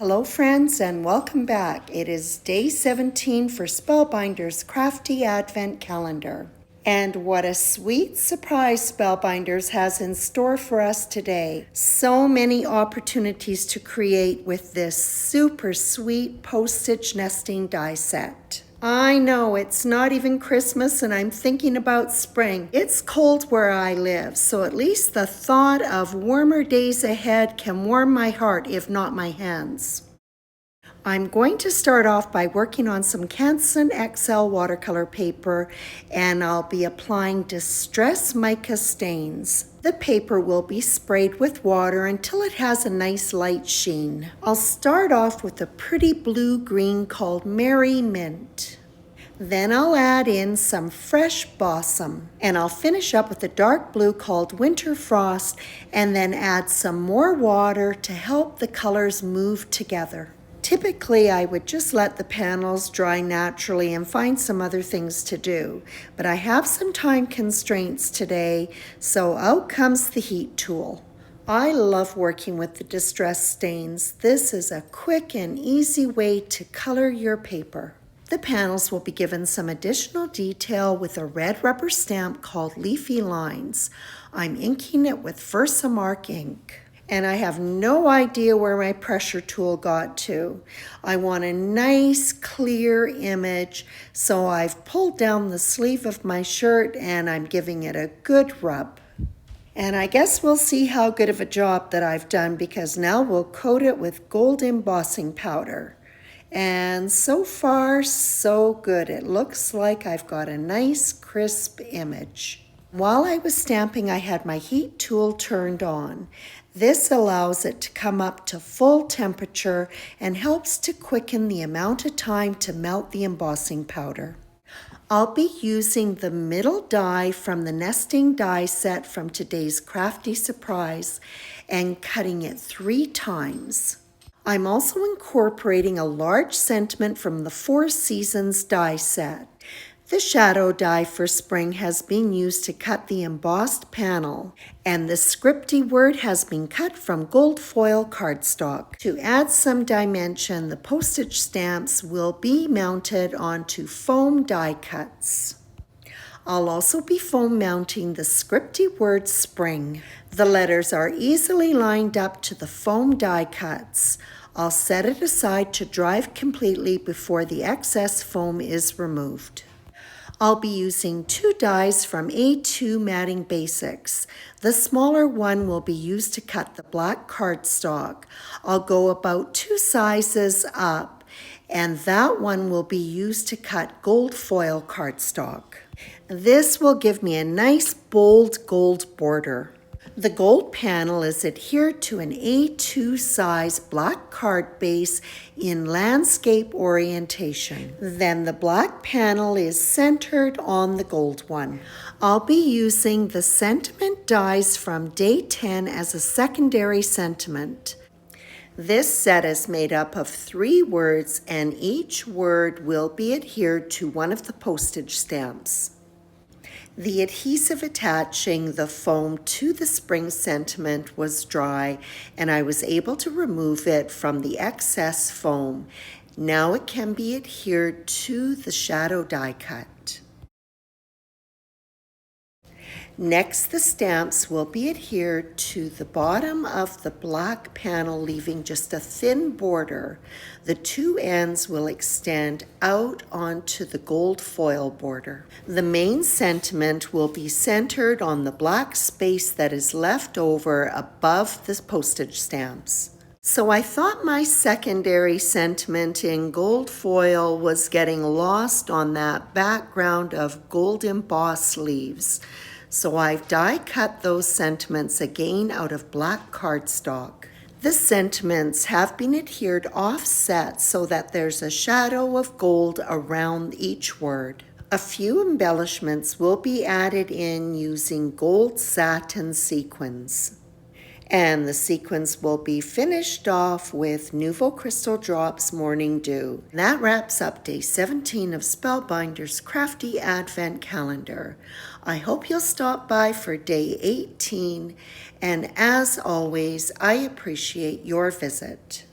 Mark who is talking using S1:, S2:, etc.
S1: Hello friends and welcome back. It is day 17 for Spellbinders Crafty Advent Calendar. And what a sweet surprise Spellbinders has in store for us today. So many opportunities to create with this super sweet postage nesting die set. I know it's not even Christmas and I'm thinking about spring. It's cold where I live, so at least the thought of warmer days ahead can warm my heart, if not my hands. I'm going to start off by working on some Canson XL watercolor paper, and I'll be applying Distress Mica stains. The paper will be sprayed with water until it has a nice light sheen. I'll start off with a pretty blue-green called Merry Mint. Then I'll add in some fresh blossom, and I'll finish up with a dark blue called Winter Frost, and then add some more water to help the colors move together. Typically, I would just let the panels dry naturally and find some other things to do, but I have some time constraints today, so out comes the heat tool. I love working with the distress stains. This is a quick and easy way to color your paper. The panels will be given some additional detail with a red rubber stamp called Leafy Lines. I'm inking it with Versamark ink. And I have no idea where my pressure tool got to. I want a nice clear image, so I've pulled down the sleeve of my shirt and I'm giving it a good rub. And I guess we'll see how good of a job that I've done, because now we'll coat it with gold embossing powder. And so far, so good. It looks like I've got a nice crisp image. While I was stamping, I had my heat tool turned on. This allows it to come up to full temperature and helps to quicken the amount of time to melt the embossing powder. I'll be using the middle die from the nesting die set from today's Crafty Surprise and cutting it 3 times. I'm also incorporating a large sentiment from the 4 Seasons die set. The shadow die for spring has been used to cut the embossed panel, and the scripty word has been cut from gold foil cardstock. To add some dimension, the postage stamps will be mounted onto foam die cuts. I'll also be foam mounting the scripty word spring. The letters are easily lined up to the foam die cuts. I'll set it aside to dry completely before the excess foam is removed. I'll be using 2 dies from A2 Matting Basics. The smaller one will be used to cut the black cardstock. I'll go about 2 sizes up, and that one will be used to cut gold foil cardstock. This will give me a nice bold gold border. The gold panel is adhered to an A2 size black card base in landscape orientation. Then the black panel is centered on the gold one. I'll be using the sentiment dies from day 10 as a secondary sentiment. This set is made up of 3 words, and each word will be adhered to one of the postage stamps. The adhesive attaching the foam to the spring sentiment was dry, and I was able to remove it from the excess foam. Now it can be adhered to the shadow die cut. Next, the stamps will be adhered to the bottom of the black panel, leaving just a thin border. The 2 ends will extend out onto the gold foil border. The main sentiment will be centered on the black space that is left over above the postage stamps. So I thought my secondary sentiment in gold foil was getting lost on that background of gold embossed leaves. So I've die cut those sentiments again out of black cardstock. The sentiments have been adhered offset so that there's a shadow of gold around each word. A few embellishments will be added in using gold satin sequins. And the sequins will be finished off with Nouveau Crystal Drops Morning Dew. That wraps up day 17 of Spellbinders Crafty Advent Calendar. I hope you'll stop by for day 18, and as always, I appreciate your visit.